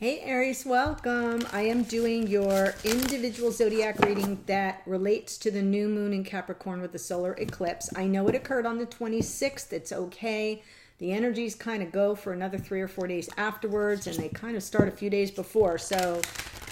Hey Aries, welcome. I am doing your individual zodiac reading that relates to the new moon in Capricorn with the solar eclipse. I know it occurred on the 26th. It's okay. The energies kind of go for another 3 or 4 days afterwards, and they kind of start a few days before. So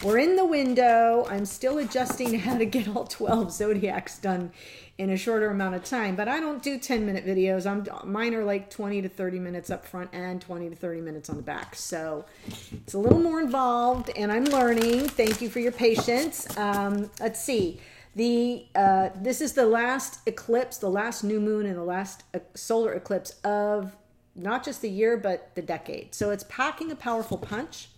we're in the window. I'm still adjusting how to get all 12 zodiacs done in a shorter amount of time, but I don't do 10-minute videos. Mine are like 20 to 30 minutes up front and 20 to 30 minutes on the back. So it's a little more involved, and I'm learning. Thank you for your patience. Let's see. This is the last eclipse, the last new moon, and the last solar eclipse of not just the year, but the decade. So it's packing a powerful punch.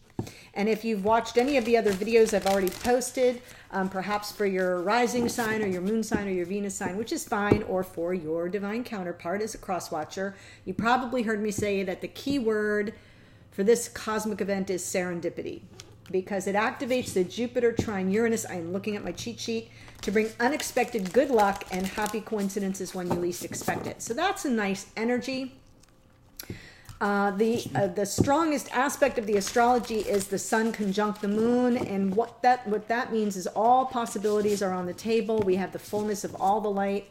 And if you've watched any of the other videos I've already posted, perhaps for your rising sign or your moon sign or your Venus sign, which is fine, or for your divine counterpart as a cross watcher, you probably heard me say that the key word for this cosmic event is serendipity, because it activates the Jupiter trine Uranus. I am looking at my cheat sheet to bring unexpected good luck and happy coincidences when you least expect it. So that's a nice energy. The strongest aspect of the astrology is the sun conjunct the moon, and what that means is all possibilities are on the table. We have the fullness of all the light.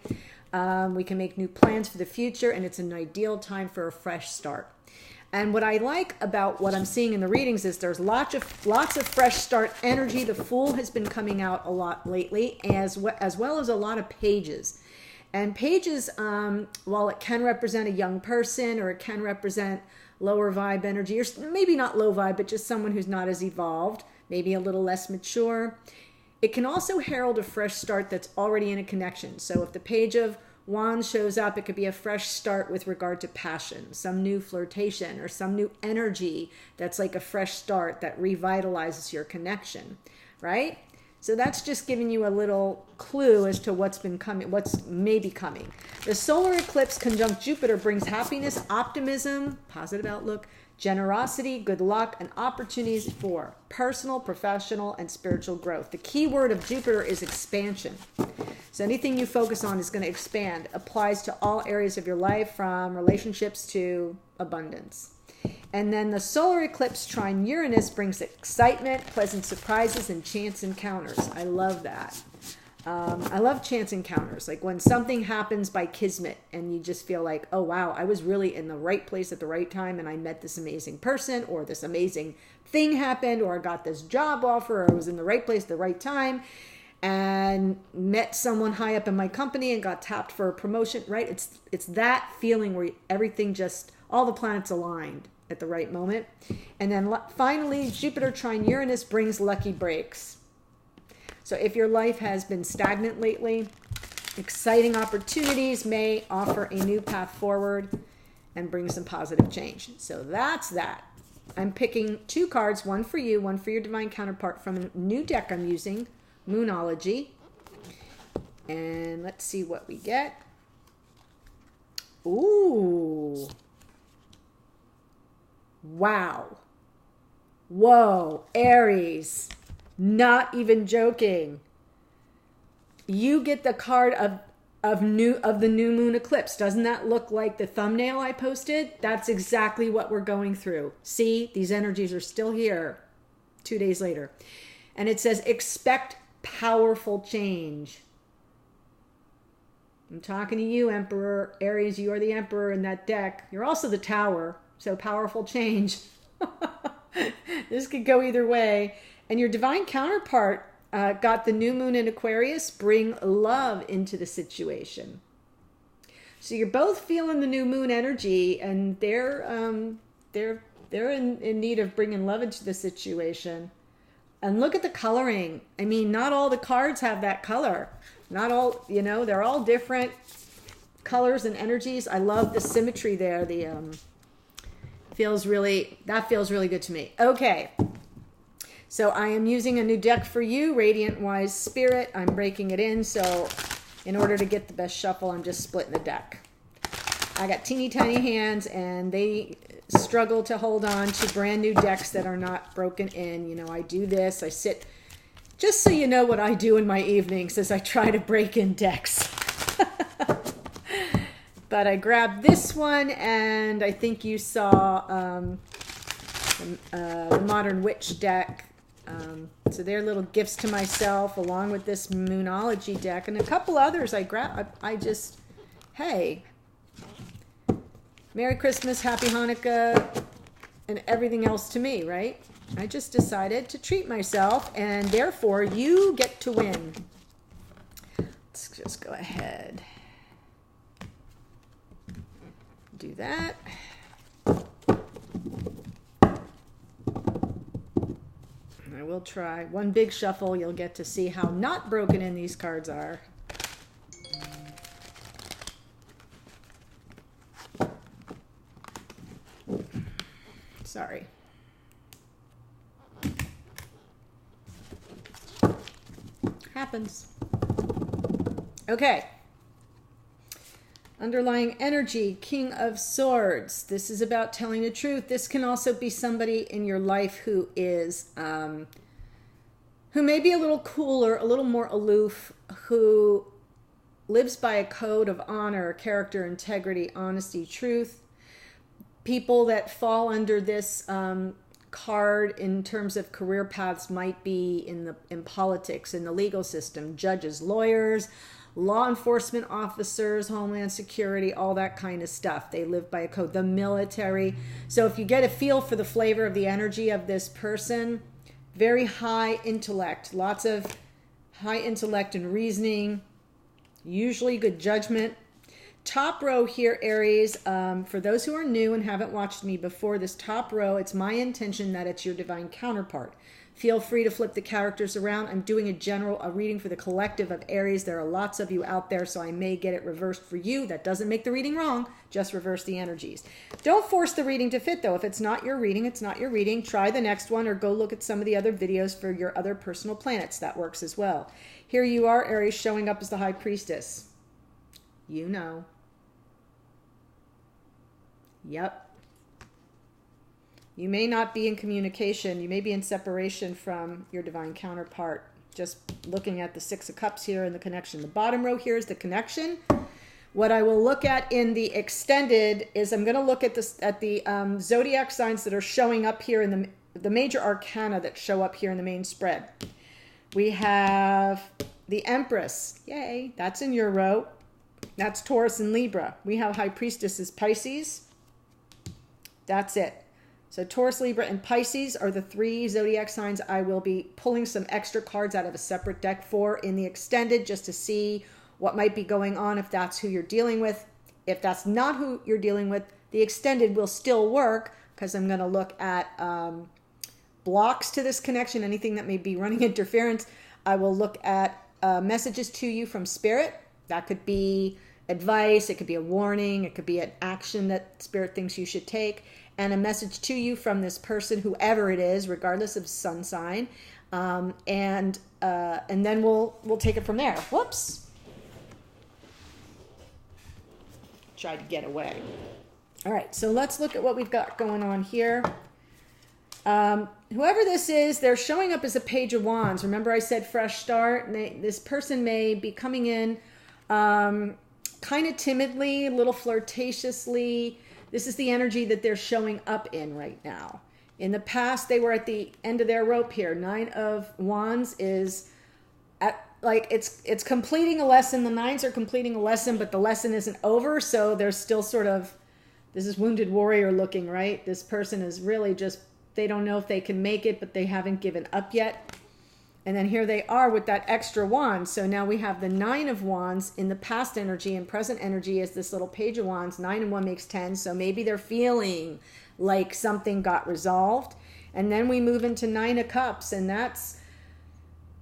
We can make new plans for the future, and it's an ideal time for a fresh start. And what I like about what I'm seeing in the readings is there's lots of fresh start energy. The Fool has been coming out a lot lately, as well as a lot of pages. And pages, while it can represent a young person, or it can represent lower vibe energy, or maybe not low vibe, but just someone who's not as evolved, maybe a little less mature, it can also herald a fresh start that's already in a connection. So if the Page of Wands shows up, it could be a fresh start with regard to passion, some new flirtation, or some new energy that's like a fresh start that revitalizes your connection, right? So that's just giving you a little clue as to what's been coming, what's maybe coming. The solar eclipse conjunct Jupiter brings happiness, optimism, positive outlook, generosity, good luck, and opportunities for personal, professional, and spiritual growth. The key word of Jupiter is expansion. So anything you focus on is going to expand. Applies to all areas of your life, from relationships to abundance. And then the solar eclipse trine Uranus brings excitement, pleasant surprises, and chance encounters. I love that. I love chance encounters, like when something happens by kismet and you just feel like, oh wow, I was really in the right place at the right time, and I met this amazing person, or this amazing thing happened, or I got this job offer, or I was in the right place at the right time and met someone high up in my company and got tapped for a promotion, right? It's that feeling where everything just, all the planets aligned at the right moment. And then finally, Jupiter trine Uranus brings lucky breaks. So if your life has been stagnant lately, exciting opportunities may offer a new path forward and bring some positive change. So that's that. I'm picking 2 cards, one for you, one for your divine counterpart, from a new deck I'm using, Moonology. And let's see what we get. Ooh. Wow. Whoa, Aries. Not even joking. You get the card of the new moon eclipse. Doesn't that look like the thumbnail I posted? That's exactly what we're going through. See, these energies are still here 2 days later. And it says, expect powerful change. I'm talking to you, Emperor. Aries, you are the Emperor in that deck. You're also the Tower. So powerful change. This could go either way. And your divine counterpart got the new moon in Aquarius. Bring love into the situation. So you're both feeling the new moon energy, and they're in need of bringing love into the situation. And look at the coloring. I mean, not all the cards have that color. Not all, they're all different colors and energies. I love the symmetry there. That feels really good to me. Okay. So I am using a new deck for you, Radiant Wise Spirit. I'm breaking it in. So in order to get the best shuffle, I'm just splitting the deck. I got teeny tiny hands, and they struggle to hold on to brand new decks that are not broken in. I do this. I sit, just so you know what I do in my evenings, is I try to break in decks. But I grabbed this one, and I think you saw the Modern Witch deck. So they're little gifts to myself, along with this Moonology deck and a couple others I grabbed. Hey, Merry Christmas, Happy Hanukkah, and everything else to me, right? I just decided to treat myself, and therefore you get to win. Let's just go ahead. Do that. I will try one big shuffle. You'll get to see how not broken in these cards are. Sorry. Happens. Okay. Underlying energy, King of Swords. This is about telling the truth. This can also be somebody in your life who is, who may be a little cooler, a little more aloof, who lives by a code of honor, character, integrity, honesty, truth. People that fall under this card in terms of career paths might be in politics, in the legal system, judges, lawyers, law enforcement officers, Homeland Security, all that kind of stuff. They live by a code. The military. So if you get a feel for the flavor of the energy of this person, very high intellect, lots of high intellect and reasoning, usually good judgment. Top row here, Aries, for those who are new and haven't watched me before, this top row, it's my intention that it's your divine counterpart. Feel free to flip the characters around. I'm doing a reading for the collective of Aries. There are lots of you out there, so I may get it reversed for you. That doesn't make the reading wrong. Just reverse the energies. Don't force the reading to fit, though. If it's not your reading, it's not your reading. Try the next one or go look at some of the other videos for your other personal planets. That works as well. Here you are, Aries, showing up as the High Priestess. You know. Yep. You may not be in communication. You may be in separation from your divine counterpart. Just looking at the Six of Cups here and the connection. The bottom row here is the connection. What I will look at in the extended is I'm going to look at the zodiac signs that are showing up here in the major arcana that show up here in the main spread. We have the Empress. Yay, that's in your row. That's Taurus and Libra. We have High Priestess is Pisces. That's it. So Taurus, Libra, and Pisces are the three zodiac signs I will be pulling some extra cards out of a separate deck for in the extended, just to see what might be going on if that's who you're dealing with. If that's not who you're dealing with, the extended will still work, because I'm going to look at blocks to this connection, anything that may be running interference. I will look at messages to you from Spirit. That could be advice, it could be a warning, it could be an action that Spirit thinks you should take, and a message to you from this person, whoever it is, regardless of sun sign, and then we'll take it from there. Whoops! Tried to get away. All right, so let's look at what we've got going on here. Whoever this is, they're showing up as a Page of Wands. Remember I said fresh start? And this person may be coming in kind of timidly, a little flirtatiously. This is the energy that they're showing up in right now. In the past, they were at the end of their rope here. Nine of Wands is it's completing a lesson. The nines are completing a lesson, but the lesson isn't over. So there's still sort of, this is wounded warrior looking, right? This person is really just, they don't know if they can make it, but they haven't given up yet. And then here they are with that extra wand. So now we have the Nine of Wands in the past energy, and present energy is this little Page of Wands. 9 and 1 makes 10. So maybe they're feeling like something got resolved. And then we move into Nine of Cups, and that's,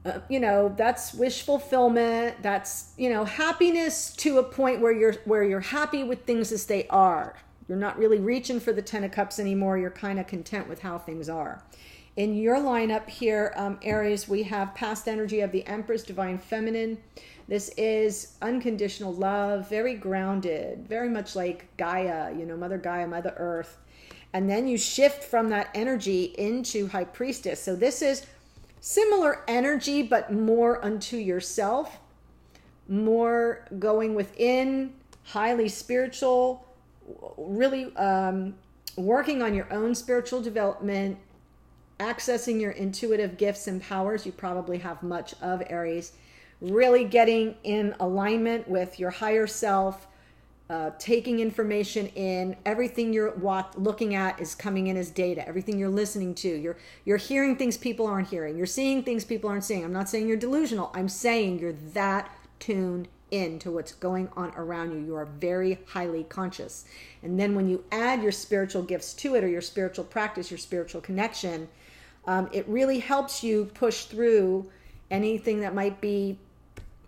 that's wish fulfillment. That's, happiness to a point where you're happy with things as they are. You're not really reaching for the 10 of Cups anymore. You're kind of content with how things are. In your lineup here, Aries, we have past energy of the Empress, Divine Feminine. This is unconditional love, very grounded, very much like Gaia, Mother Gaia, Mother Earth. And then you shift from that energy into High Priestess. So this is similar energy, but more unto yourself, more going within, highly spiritual, really working on your own spiritual development, accessing your intuitive gifts and powers. You probably have much of, Aries. Really getting in alignment with your higher self, taking information in. Everything you're looking at is coming in as data. Everything you're listening to, you're hearing things people aren't hearing. You're seeing things people aren't seeing. I'm not saying you're delusional. I'm saying you're that tuned into what's going on around you. You are very highly conscious. And then when you add your spiritual gifts to it, or your spiritual practice, your spiritual connection, it really helps you push through anything that might be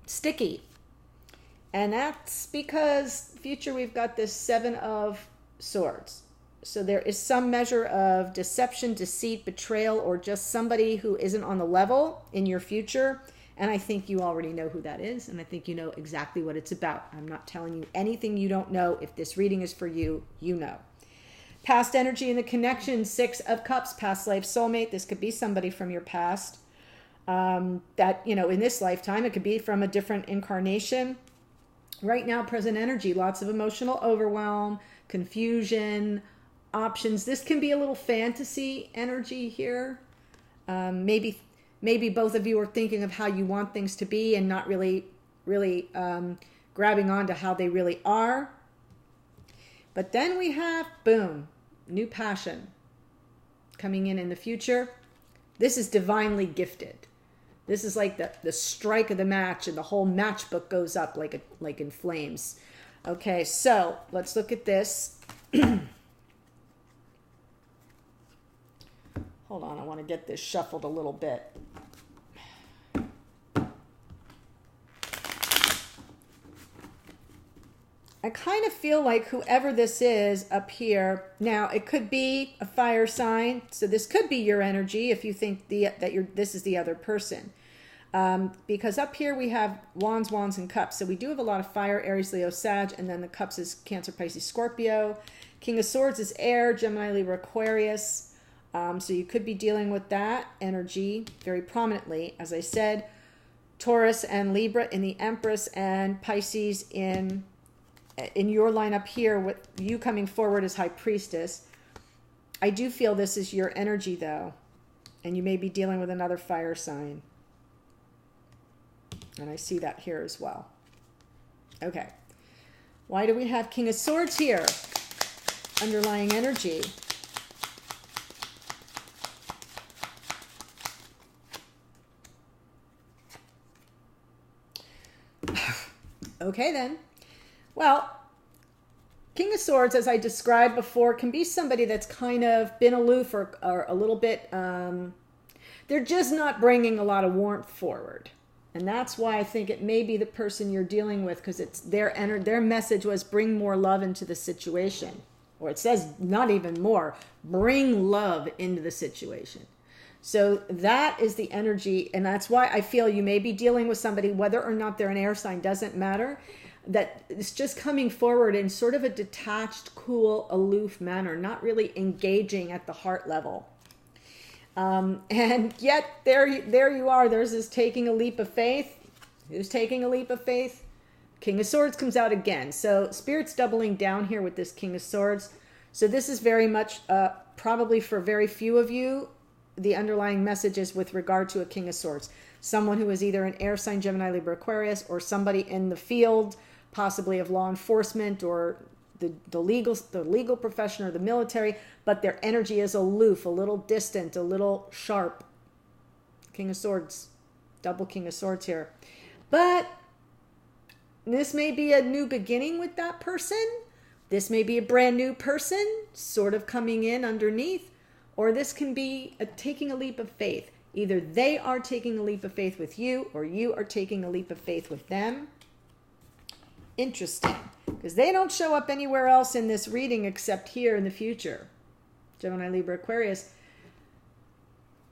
sticky. And that's because future, we've got this 7 of Swords. So there is some measure of deception, deceit, betrayal, or just somebody who isn't on the level in your future. And I think you already know who that is. And I think you know exactly what it's about. I'm not telling you anything you don't know. If this reading is for you, you know. Past energy in the connection, 6 of Cups, past life soulmate. This could be somebody from your past. That, in this lifetime, it could be from a different incarnation. Right now, present energy, lots of emotional overwhelm, confusion, options. This can be a little fantasy energy here. Maybe both of you are thinking of how you want things to be and not really grabbing on to how they really are. But then we have, boom, new passion coming in the future. This is divinely gifted. This is like the strike of the match, and the whole matchbook goes up like in flames. Okay, so let's look at this. Hold on, I want to get this shuffled a little bit. I kind of feel like whoever this is up here, now it could be a fire sign, so this could be your energy if you think this is the other person. Because up here we have Wands, and Cups. So we do have a lot of fire, Aries, Leo, Sag, and then the Cups is Cancer, Pisces, Scorpio. King of Swords is air, Gemini, Libra, Aquarius. So you could be dealing with that energy very prominently. As I said, Taurus and Libra in the Empress, and Pisces in your line up here, with you coming forward as High Priestess. I do feel this is your energy, though. And you may be dealing with another fire sign. And I see that here as well. Okay. Why do we have King of Swords here? Underlying energy. Okay, then. Well, King of Swords, as I described before, can be somebody that's kind of been aloof or a little bit, they're just not bringing a lot of warmth forward. And that's why I think it may be the person you're dealing with, because it's their message was bring more love into the situation. Or it says not even more, bring love into the situation. So that is the energy, and that's why I feel you may be dealing with somebody, whether or not they're an air sign, doesn't matter, that it's just coming forward in sort of a detached, cool, aloof manner, not really engaging at the heart level. And yet there you are. There's this taking a leap of faith. Who's taking a leap of faith? King of Swords comes out again. So Spirit's doubling down here with this King of Swords. So this is very much, probably for very few of you, the underlying messages with regard to a King of Swords. Someone who is either an air sign, Gemini, Libra, Aquarius, or somebody in the field, possibly of law enforcement or the legal profession or the military, but their energy is aloof, a little distant, a little sharp. King of Swords, double King of Swords here. But this may be a new beginning with that person. This may be a brand new person sort of coming in underneath, or this can be taking a leap of faith. Either they are taking a leap of faith with you, or you are taking a leap of faith with them. Interesting, because they don't show up anywhere else in this reading except here in the future. Gemini, Libra, Aquarius.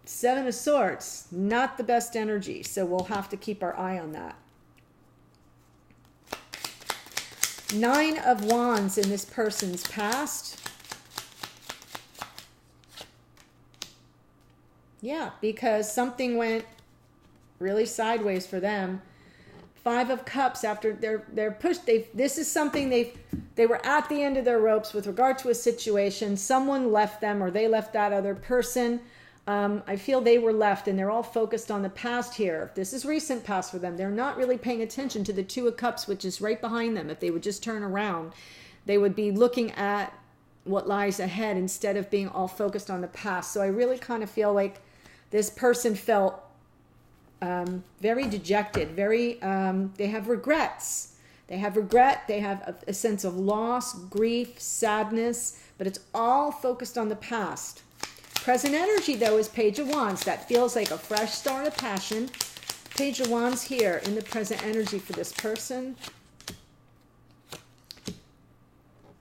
7 of Swords, not the best energy, so we'll have to keep our eye on that. 9 of Wands in this person's past. Yeah, because something went really sideways for them. 5 of Cups, after they're pushed, this is something they were at the end of their ropes with regard to a situation. Someone left them, or they left that other person. I feel they were left, and they're all focused on the past here. This is recent past for them. They're not really paying attention to the Two of Cups, which is right behind them. If they would just turn around, they would be looking at what lies ahead instead of being all focused on the past. So I really kind of feel like this person felt very dejected, they have regrets. They have regret, they have a sense of loss, grief, sadness, but it's all focused on the past. Present energy, though, is Page of Wands. That feels like a fresh start of passion. Page of Wands here in the present energy for this person.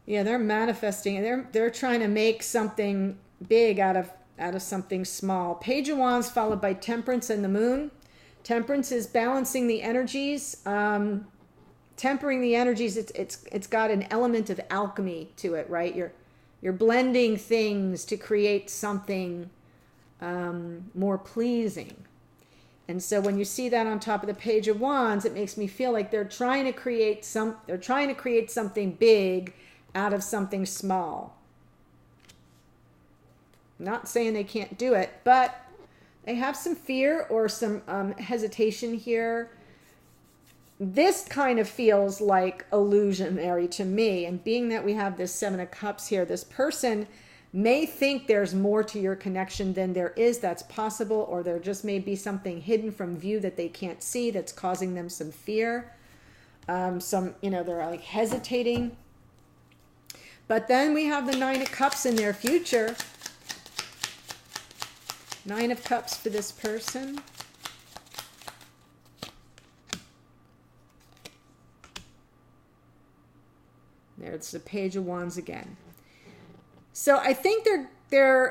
Yeah, they're manifesting. They're trying to make something big out of something small. Page of Wands followed by Temperance and the Moon. Temperance is balancing the energies. Tempering the energies, it's got an element of alchemy to it, right? You're blending things to create something more pleasing. And so when you see that on top of the Page of Wands, it makes me feel like they're trying to create something big out of something small. I'm not saying they can't do it, but they have some fear or some hesitation here. This kind of feels like illusionary to me. And being that we have this Seven of Cups here, this person may think there's more to your connection than there is. That's possible. Or there just may be something hidden from view that they can't see that's causing them some fear. They're like hesitating. But then we have the Nine of Cups in their future. Nine of Cups for this person. There's the Page of Wands again. So I think they're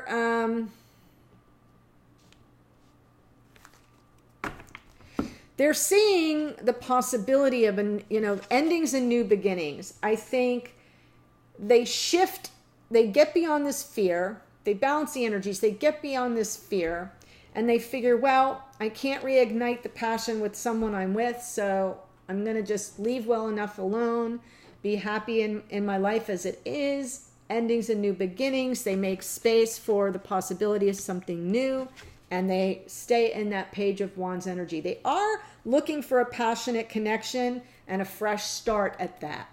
seeing the possibility of endings and new beginnings. I think they shift, they get beyond this fear, they balance the energies, they get beyond this fear, and they figure, well, I can't reignite the passion with someone I'm with, so I'm going to just leave well enough alone, be happy in my life as it is. Endings and new beginnings. They make space for the possibility of something new, and they stay in that Page of Wands energy. They are looking for a passionate connection and a fresh start at that.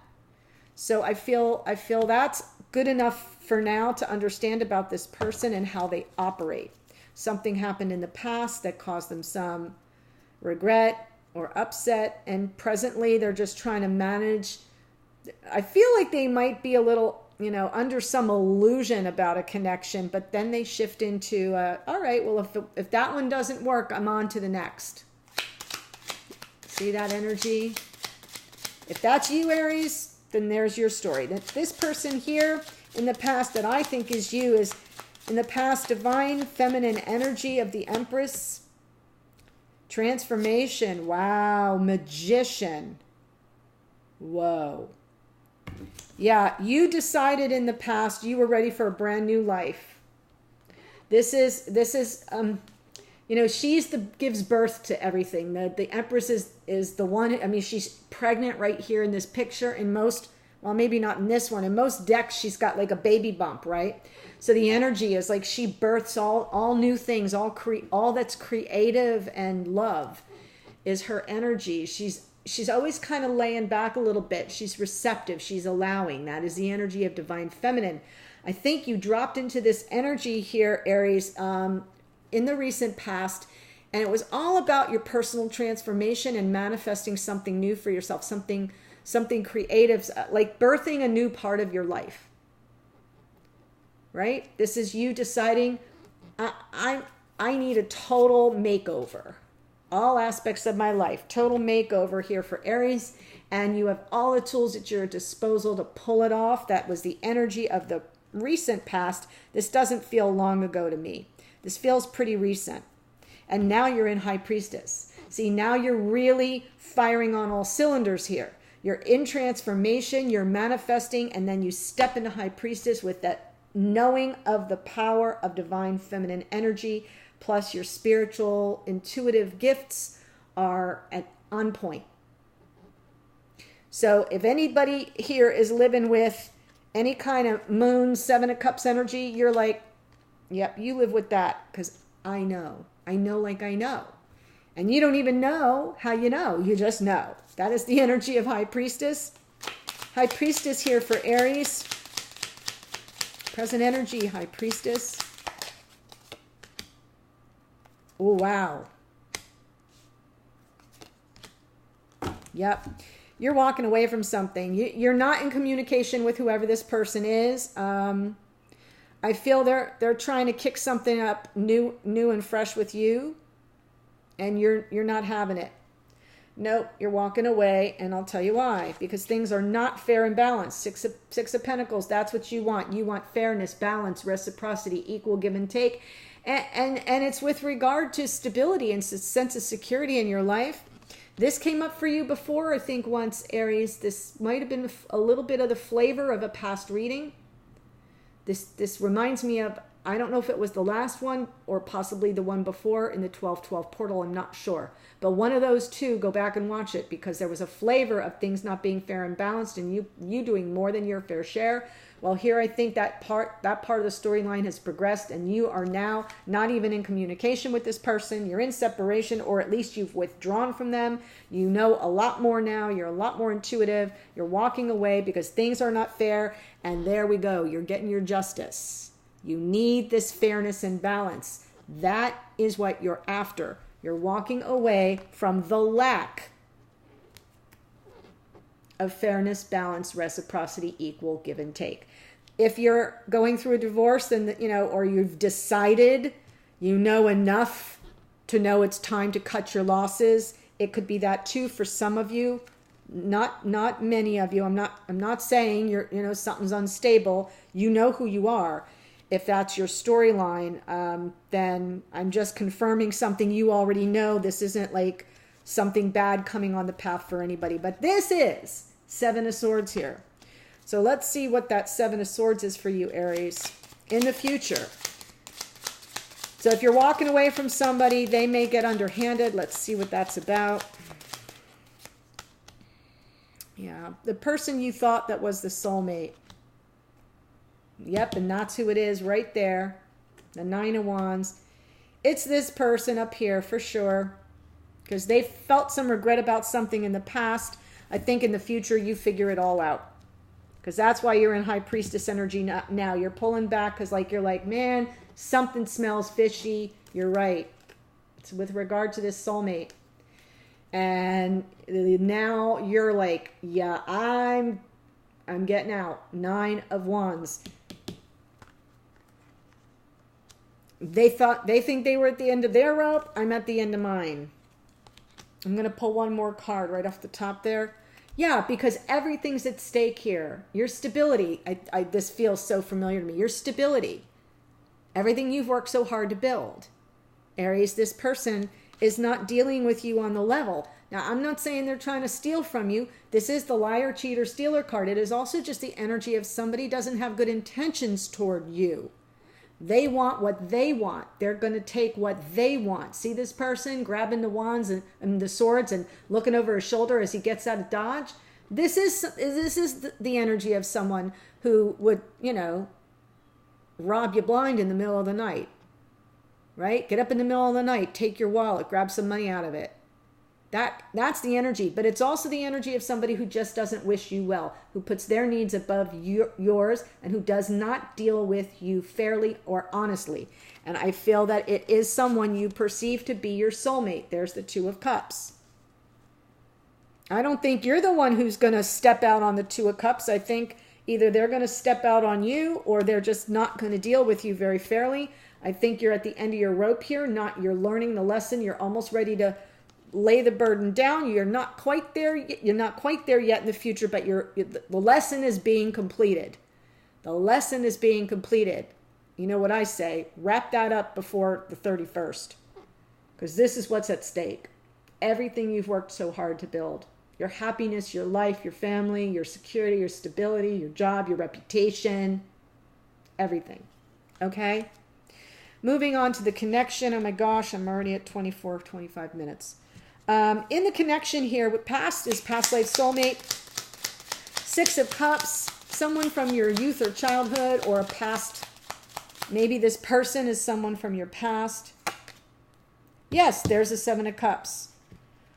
So I feel that's good enough for now to understand about this person and how they operate. Something happened in the past that caused them some regret or upset, and presently they're just trying to manage. I feel like they might be a little, under some illusion about a connection, but then they shift into, all right, well, if that one doesn't work, I'm on to the next. See that energy? If that's you, Aries, then there's your story. That this person here in the past that I think is you is in the past divine feminine energy of the Empress. Transformation. Wow. Magician. Whoa. Yeah, you decided in the past you were ready for a brand new life. This is she's gives birth to everything. The Empress is the one. She's pregnant right here in this picture. In most, well, maybe not in this one. In most decks, she's got like a baby bump, right? So the energy is like she births all new things, all that's creative and love is her energy. She's always kind of laying back a little bit. She's receptive. She's allowing. That is the energy of divine feminine. I think you dropped into this energy here, Aries, in the recent past, and it was all about your personal transformation and manifesting something new for yourself, something creative, like birthing a new part of your life. Right? This is you deciding, I need a total makeover. All aspects of my life, total makeover here for Aries, and you have all the tools at your disposal to pull it off. That was the energy of the recent past. This doesn't feel long ago to me. This feels pretty recent. And now you're in High Priestess. See, now you're really firing on all cylinders here. You're in transformation, you're manifesting, and then you step into High Priestess with that knowing of the power of divine feminine energy. Plus your spiritual, intuitive gifts are on point. So if anybody here is living with any kind of moon, 7 of Cups energy, you're like, yep, you live with that, because I know like I know. And you don't even know how you know. You just know. That is the energy of High Priestess. High Priestess here for Aries. Present energy, High Priestess. Oh, wow. Yep. You're walking away from something. You're not in communication with whoever this person is. I feel they're trying to kick something up new and fresh with you. And you're not having it. Nope, you're walking away, and I'll tell you why. Because things are not fair and balanced. Six of Pentacles, that's what you want. You want fairness, balance, reciprocity, equal give and take. And it's with regard to stability and sense of security in your life. This came up for you before, I think once, Aries. This might have been a little bit of the flavor of a past reading. This reminds me of, I don't know if it was the last one or possibly the one before in the 12/12 portal. I'm not sure. But one of those two, go back and watch it, because there was a flavor of things not being fair and balanced and you doing more than your fair share. Well, here I think that part of the storyline has progressed, and you are now not even in communication with this person. You're in separation, or at least you've withdrawn from them. You know a lot more now. You're a lot more intuitive. You're walking away because things are not fair. And there we go. You're getting your justice. You need this fairness and balance. That is what you're after. You're walking away from the lack of fairness, balance, reciprocity, equal give and take. If you're going through a divorce, then or you've decided you know enough to know it's time to cut your losses, it could be that too for some of you. Not many of you. I'm not saying you're something's unstable. You know who you are. If that's your storyline, then I'm just confirming something you already know. This isn't like something bad coming on the path for anybody. But this is 7 of Swords here. So let's see what that 7 of Swords is for you, Aries, in the future. So if you're walking away from somebody, they may get underhanded. Let's see what that's about. Yeah, the person you thought that was the soulmate. Yep, and that's who it is right there. The 9 of Wands. It's this person up here for sure. Because they felt some regret about something in the past. I think in the future you figure it all out. Because that's why you're in High Priestess energy now. You're pulling back because you're like, man, something smells fishy. You're right. It's with regard to this soulmate. And now you're like, yeah, I'm getting out. 9 of Wands. They think they were at the end of their rope. I'm at the end of mine. I'm going to pull one more card right off the top there. Yeah, because everything's at stake here. Your stability. This feels so familiar to me. Your stability. Everything you've worked so hard to build. Aries, this person is not dealing with you on the level. Now, I'm not saying they're trying to steal from you. This is the liar, cheater, stealer card. It is also just the energy of somebody doesn't have good intentions toward you. They want what they want. They're going to take what they want. See this person grabbing the wands and the swords and looking over his shoulder as he gets out of dodge? This is the energy of someone who would, rob you blind in the middle of the night. Right? Get up in the middle of the night, take your wallet, grab some money out of it. That's the energy. But it's also the energy of somebody who just doesn't wish you well, who puts their needs above yours, and who does not deal with you fairly or honestly. And I feel that it is someone you perceive to be your soulmate. There's the 2 of Cups. I don't think you're the one who's going to step out on the 2 of Cups. I think either they're going to step out on you, or they're just not going to deal with you very fairly. I think you're at the end of your rope here. You're learning the lesson. You're almost ready to lay the burden down. You're not quite there. You're not quite there yet in the future, but the lesson is being completed. The lesson is being completed. You know what I say? Wrap that up before the 31st, because this is what's at stake. Everything you've worked so hard to build. Your happiness, your life, your family, your security, your stability, your job, your reputation, everything. Okay? Moving on to the connection. Oh my gosh, I'm already at 25 minutes. In the connection here, what past is past life soulmate. Six of Cups, someone from your youth or childhood or a past. Maybe this person is someone from your past. Yes, there's a Seven of Cups.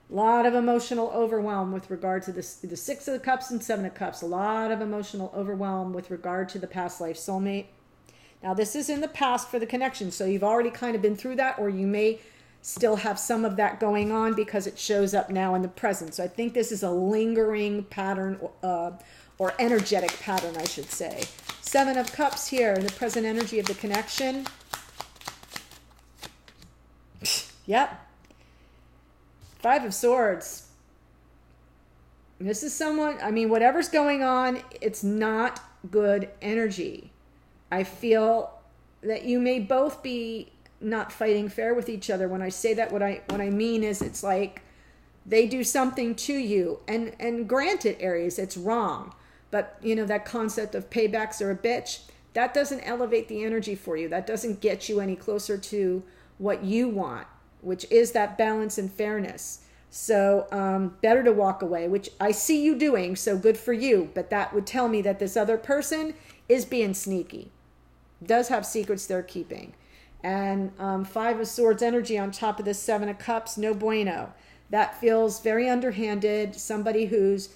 A lot of emotional overwhelm with regard to this, the Six of Cups and Seven of Cups. A lot of emotional overwhelm with regard to the past life soulmate. Now, this is in the past for the connection, so you've already kind of been through that, or you may still have some of that going on because it shows up now in the present. So I think this is a lingering pattern, or energetic pattern, I should say. Seven of Cups here in the present energy of the connection. Yep. Five of Swords. This is someone, I mean, whatever's going on, it's not good energy. I feel that you may both be not fighting fair with each other. When I say that, what I mean is it's like they do something to you. And granted, Aries, it's wrong. But, you know, that concept of paybacks are a bitch, that doesn't elevate the energy for you. That doesn't get you any closer to what you want, which is that balance and fairness. So better to walk away, which I see you doing, so good for you. But that would tell me that this other person is being sneaky, does have secrets they're keeping. And Five of Swords energy on top of this Seven of Cups, no bueno. That feels very underhanded. Somebody who's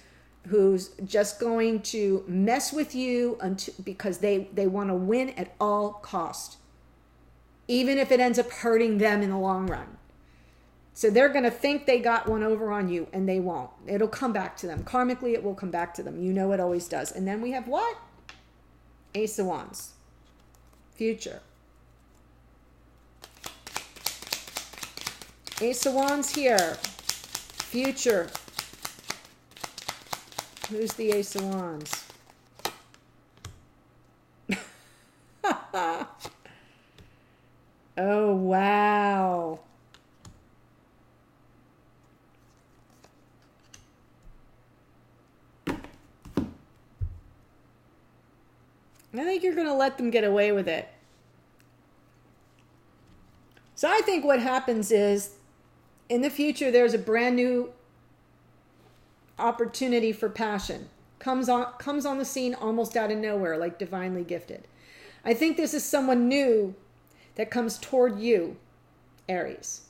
just going to mess with you because they want to win at all cost, even if it ends up hurting them in the long run. So they're going to think they got one over on you, and they won't. It'll come back to them. Karmically, it will come back to them. You know it always does. And then we have what? Ace of Wands. Future. Ace of Wands here. Future. Who's the Ace of Wands? Oh, wow. I think you're going to let them get away with it. So I think what happens is, in the future, there's a brand new opportunity for passion. Comes on the scene almost out of nowhere, like divinely gifted. I think this is someone new that comes toward you, Aries.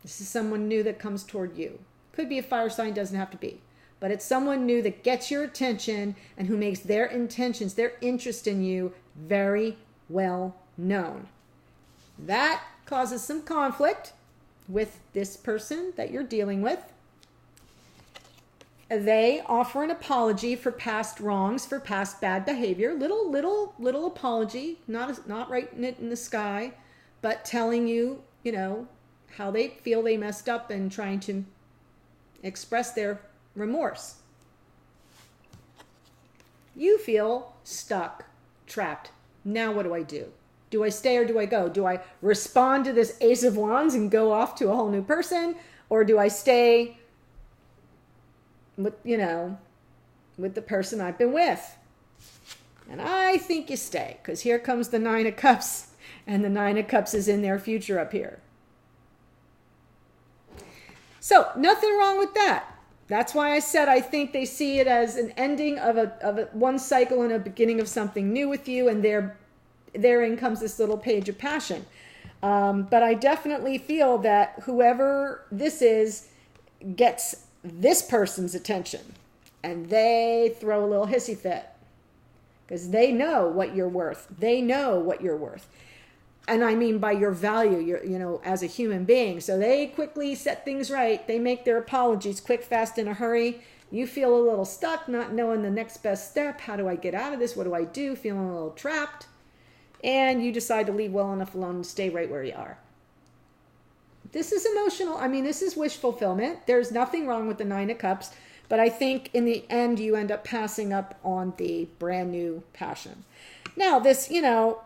This is someone new that comes toward you. Could be a fire sign, doesn't have to be. But it's someone new that gets your attention and who makes their intentions, their interest in you very well known. That causes some conflict with this person that you're dealing with. They offer an apology for past wrongs, for past bad behavior. Little apology, not writing it in the sky, but telling you, you know, how they feel they messed up and trying to express their remorse. You feel stuck, trapped. Now what do I do? Do I stay or do I go? Do I respond to this Ace of Wands and go off to a whole new person? Or do I stay with, you know, with the person I've been with? And I think you stay, because here comes the Nine of Cups, and the Nine of Cups is in their future up here. So nothing wrong with that. That's why I said I think they see it as an ending of a one cycle and a beginning of something new with you, and therein comes this little page of passion. But I definitely feel that whoever this is gets this person's attention, and they throw a little hissy fit because they know what you're worth. They know what you're worth. And I mean by your value, you know, as a human being. So they quickly set things right. They make their apologies quick, fast, in a hurry. You feel a little stuck, not knowing the next best step. How do I get out of this? What do I do? Feeling a little trapped. And you decide to leave well enough alone and stay right where you are. This is emotional. I mean, this is wish fulfillment. There's nothing wrong with the Nine of Cups. But I think in the end, you end up passing up on the brand new passion. Now, this, you know,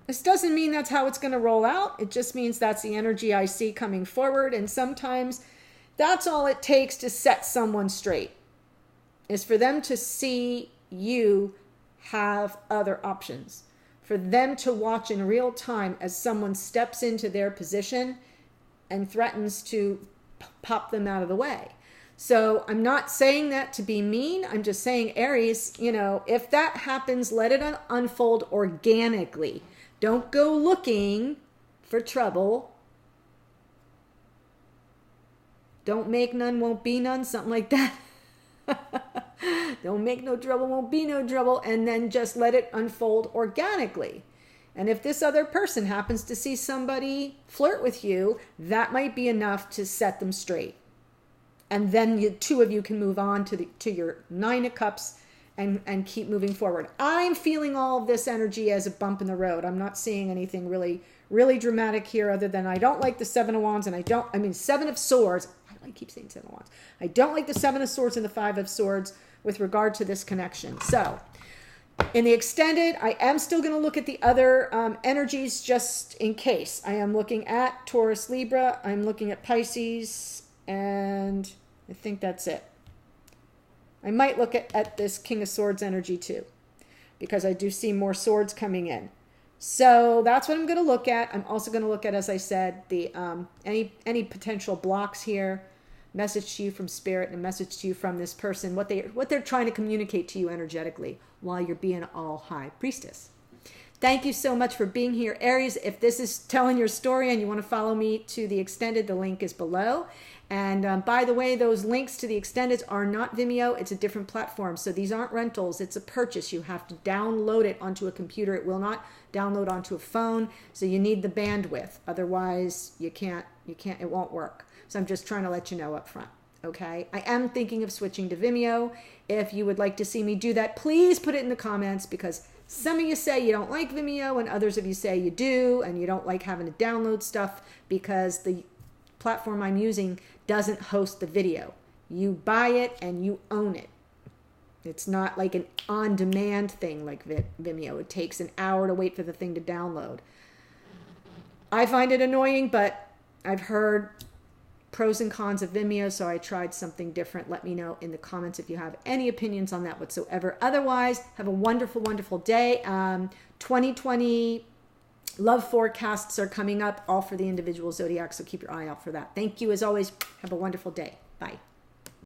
this doesn't mean that's how it's going to roll out. It just means that's the energy I see coming forward. And sometimes that's all it takes to set someone straight, is for them to see you have other options, for them to watch in real time as someone steps into their position and threatens to pop them out of the way. So I'm not saying that to be mean. I'm just saying, Aries, if that happens, let it unfold organically. Don't go looking for trouble. Don't make none, won't be none, something like that. Don't make no trouble, won't be no trouble, and then just let it unfold organically. And if this other person happens to see somebody flirt with you, that might be enough to set them straight. And then the two of you can move on to your Nine of Cups and keep moving forward. I'm feeling all of this energy as a bump in the road. I'm not seeing anything really, really dramatic here, other than I don't like the Seven of Wands, and Seven of Swords. I keep saying Seven of Wands. I don't like the Seven of Swords and the Five of Swords with regard to this connection. So in the extended, I am still going to look at the other energies just in case. I am looking at Taurus, Libra. I'm looking at Pisces, and I think that's it. I might look at this King of Swords energy too, because I do see more swords coming in. So that's what I'm going to look at. I'm also going to look at, as I said, the any potential blocks here, message to you from Spirit, and a message to you from this person, what they're trying to communicate to you energetically while you're being all High Priestess. Thank you so much for being here, Aries. If this is telling your story and you want to follow me to the extended, the link is below. And by the way, those links to the extendeds are not Vimeo. It's a different platform. So these aren't rentals. It's a purchase. You have to download it onto a computer. It will not download onto a phone. So you need the bandwidth. Otherwise, it won't work. So I'm just trying to let you know up front. Okay. I am thinking of switching to Vimeo. If you would like to see me do that, please put it in the comments, because some of you say you don't like Vimeo and others of you say you do, and you don't like having to download stuff because the platform I'm using doesn't host the video. You buy it and you own it. It's not like an on-demand thing like Vimeo. It takes an hour to wait for the thing to download. I find it annoying, but I've heard pros and cons of Vimeo, so I tried something different. Let me know in the comments if you have any opinions on that whatsoever. Otherwise, have a wonderful, wonderful day. 2020 love forecasts are coming up, all for the individual zodiac, so keep your eye out for that. Thank you, as always. Have a wonderful day. Bye.